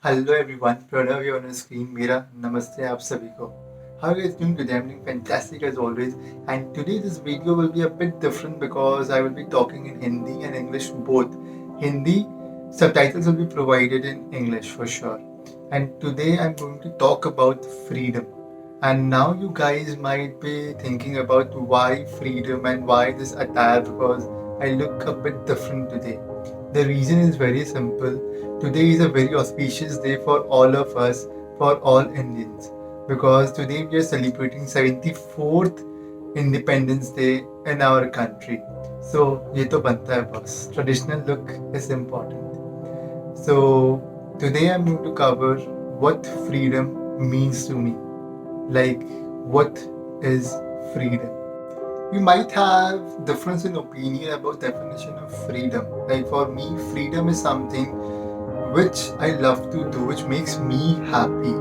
Hello everyone, Pranav here on the screen. मेरा नमस्ते आप सभी को. How are you guys doing today? I'm doing fantastic as always. And today this video will be a bit different because I will be talking in Hindi and English both. Hindi subtitles will be provided in English for sure. And today I'm going to talk about freedom. And now you guys might be thinking about why freedom and why this attire because I look a bit different today. The reason is very simple. Today is a very auspicious day for all of us, for all Indians, because today we are celebrating 74th Independence Day in our country. So ये तो बनता है boss. Traditional look is important. So today I'm going to cover what freedom means to me. Like what is freedom? We might have difference in opinion about definition of freedom. Like for me, freedom is something which I love to do, which makes me happy.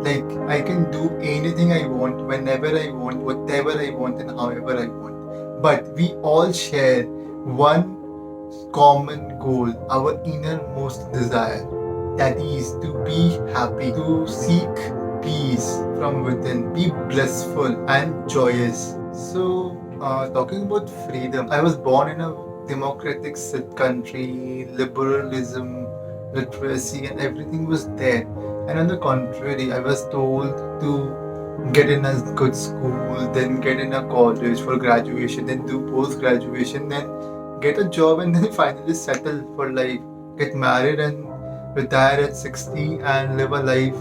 Like I can do anything I want, whenever I want, whatever I want, and however I want. But we all share one common goal, our innermost desire. That is to be happy, to seek peace from within, be blissful and joyous. So, talking about freedom, I was born in a democratic country, liberalism, literacy, and everything was there. And on the contrary, I was told to get in a good school, then get in a college for graduation, then do post graduation, then get a job, and then finally settle for life, get married, and retire at 60 and live a life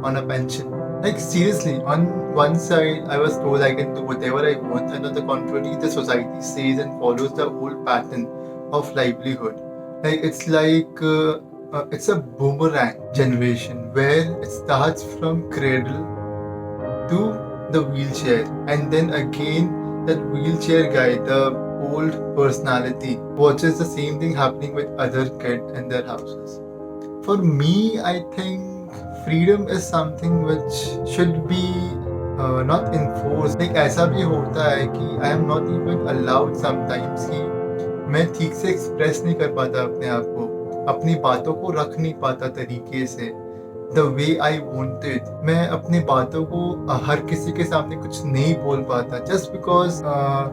on a pension. Like seriously, on one side, I was told I can do whatever I want, and on the contrary, the society says and follows the old pattern of livelihood. Like it's a boomerang generation where it starts from cradle to the wheelchair, and then again that wheelchair guy, the old personality, watches the same thing happening with other kids in their houses. For me, I think freedom is something which should be not enforced. Like ऐसा भी होता है कि I am not even allowed sometimes कि मैं ठीक से express नहीं कर पाता अपने आप को, अपनी बातों को रख नहीं पाता तरीके से द वे आई वॉन्टेड. मैं अपनी बातों को हर किसी के सामने कुछ नहीं बोल पाता जस्ट बिकॉज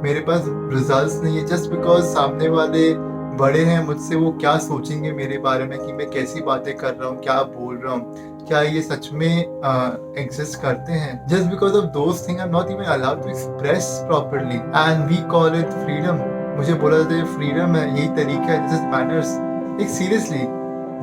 मेरे पास रिजल्ट्स नहीं है, जस्ट बिकॉज सामने वाले बड़े हैं मुझसे, वो क्या सोचेंगे मेरे बारे में कि मैं कैसी बातें कर रहा हूँ, क्या बोल रहा हूँ, क्या ये सच में एग्जिस्ट करते हैं. Just because of those thing I am not even allowed to express properly and we call it freedom. मुझे बोला जाता है फ्रीडम है, यही तरीका है, दिस इज मैनर्स. एक सीरियसली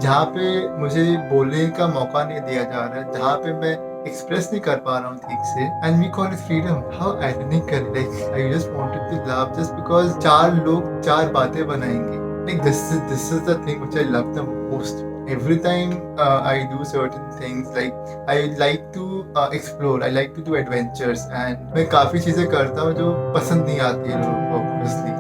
जहाँ पे मुझे बोलने का मौका नहीं दिया जा रहा है, जहाँ पे मैं एक्सप्रेस नहीं कर पा रहा हूँ ठीक से, and we call it freedom. How ironical. Like I just wanted to laugh just because चार लोग चार बातें बनाएंगे. Like this is the thing which I love the most. Every time I do certain things, like I like to explore, I like to do adventures, and मैं काफ़ी चीज़ें करता हूँ जो पसंद नहीं आती है लोगों को obviously,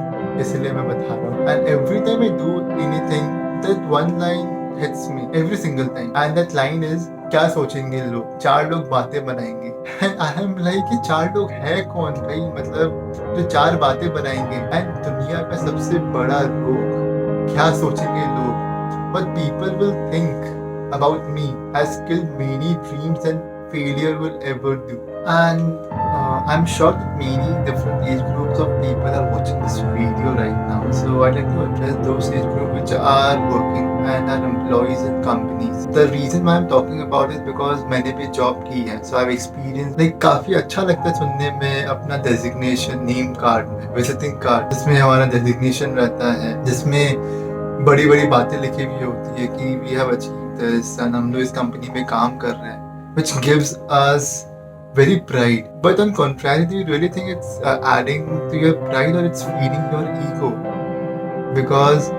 इसलिए मैं बता रहा हूँ. And every time I do anything, that one line hits me every single time, and that line is क्या सोचेंगे लोग, चार लोग बातें बनाएंगे. And I am like ये चार लोग है कौन भाई, मतलब जो चार बातें बनाएंगे. And दुनिया का सबसे बड़ा रोग, क्या सोचेंगे लोग, what people will think about me has killed many dreams and failure will ever do. And I'm sure that many different age groups of people are watching this video right now. So I'd like to address those age groups which are working and are employees in companies. The reason why I'm talking about it because मैंने भी job की है, so I've experienced like काफ़ी अच्छा लगता है सुनने में अपना designation नेम कार्ड में, विजिटिंग कार्ड, जिसमें हमारा डेजिग्नेशन रहता है, जिसमें बड़ी बड़ी बातें लिखी हुई होती है कि we have achieve this and हम लोग इस कंपनी में काम कर रहे हैं, which gives us very pride. But on contrary, do you really think it's adding to your pride or it's feeding your ego? Because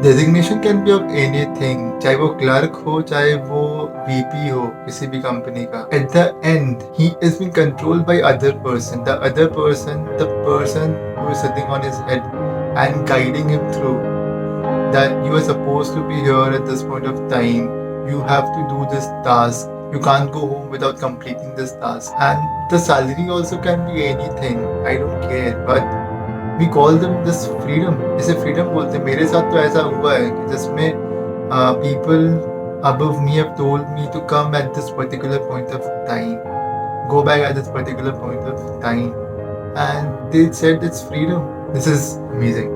designation can be of anything, चाहे वो क्लर्क हो, चाहे वो VP हो किसी भी कंपनी का. At the end, he is being controlled by other person. The other person, the person who is sitting on his head and guiding him through. That you are supposed to be here at this point of time. You have to do this task. You can't go home without completing this task. And the salary also can be anything. I don't care. But we call them this freedom. इसे freedom बोलते हैं. मेरे साथ तो ऐसा हुआ है कि जिसमें people above me have told me to come at this particular point of time, go back at this particular point of time, and they said it's freedom. This is amazing.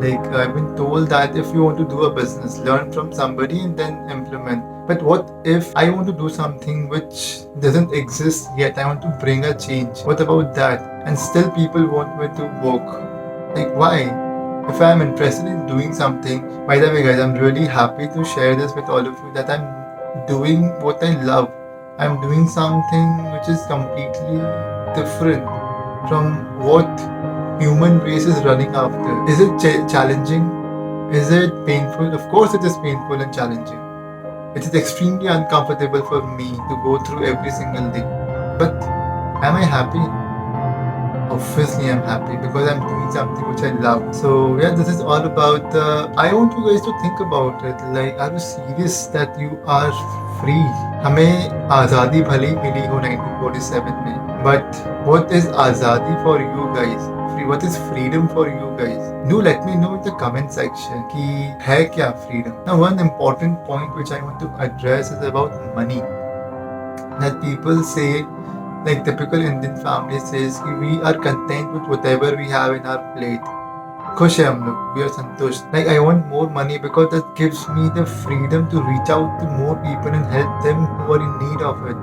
Like, I've been told that if you want to do a business, learn from somebody and then implement. But what if I want to do something which doesn't exist yet? I want to bring a change. What about that? And still people want me to work. Like, why? If I'm interested in doing something, by the way, guys, I'm really happy to share this with all of you that I'm doing what I love. I'm doing something which is completely different from what human race is running after. Is it challenging? Is it painful? Of course, it is painful and challenging. It is extremely uncomfortable for me to go through every single day. But am I happy? Obviously, I'm happy because I'm doing something which I love. So, yeah, this is all about the. I want you guys to think about it. Like, are you serious that you are free? हमें आज़ादी भले ही मिली हो 1947 में, but what is आज़ादी for you guys? What is freedom for you guys? Do let me know in the comment section कि है क्या freedom? Now, one important point which I want to address is about money. That people say, like typical Indian family says, कि we are content with whatever we have in our plate. खुश है हम लोग, we are संतुष्ट. Like, I want more money because that gives me the freedom to reach out to more people and help them who are in need of it.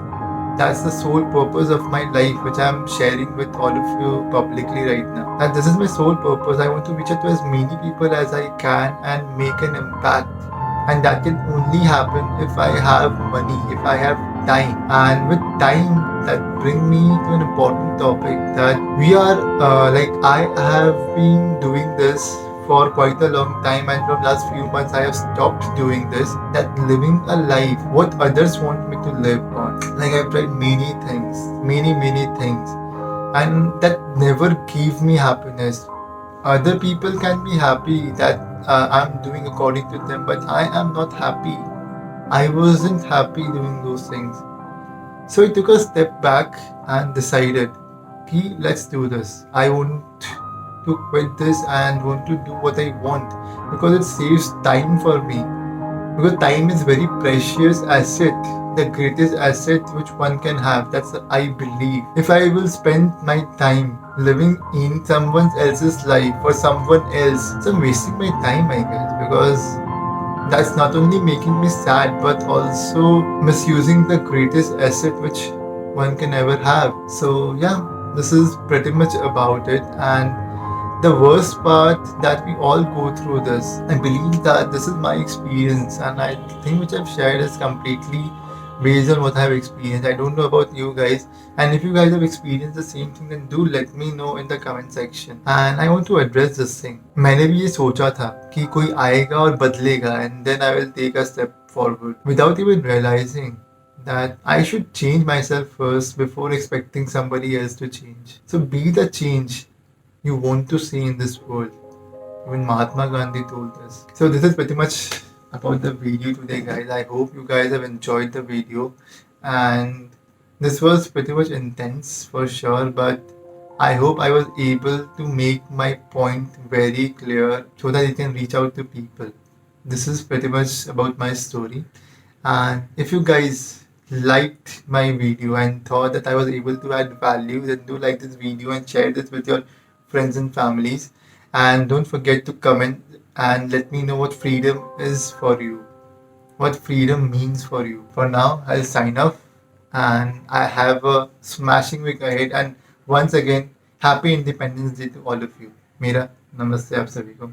That's the sole purpose of my life, which I'm sharing with all of you publicly right now. And this is my sole purpose. I want to reach out to as many people as I can and make an impact. And that can only happen if I have money, if I have time. And with time, that bring me to an important topic that we are I have been doing this for quite a long time, and from last few months I have stopped doing this, that living a life what others want me to live on. Like, I've tried many things, and that never give me happiness. Other people can be happy that I'm doing according to them, but I am not happy. I wasn't happy doing those things. So I took a step back and decided, okay, let's do this. I want to quit this and want to do what I want because it saves time for me. Because time is very precious asset, the greatest asset which one can have. That's I believe. If I will spend my time living in someone else's life for someone else, so I'm wasting my time, I guess, because that's not only making me sad but also misusing the greatest asset which one can ever have. So yeah, this is pretty much about it. And the worst part that we all go through this. I believe that this is my experience, and I think which I've shared is completely based on what I've experienced. I don't know about you guys, and if you guys have experienced the same thing, then do let me know in the comment section. And I want to address this thing. मैंने भी ये सोचा था कि कोई आएगा और बदलेगा, and then I will take a step forward without even realizing that I should change myself first before expecting somebody else to change. So be the change you want to see in this world. Even Mahatma Gandhi told us. So this is pretty much about the video today, guys. I hope you guys have enjoyed the video, and this was pretty much intense for sure, but I hope I was able to make my point very clear so that it can reach out to people. This is pretty much about my story, and if you guys liked my video and thought that I was able to add value, then do like this video and share this with your friends and families. And don't forget to comment and let me know what freedom is for you, what freedom means for you. For now, I'll sign off, and I have a smashing week ahead. And once again, happy Independence Day to all of you. मेरा नमस्ते आप सभी को.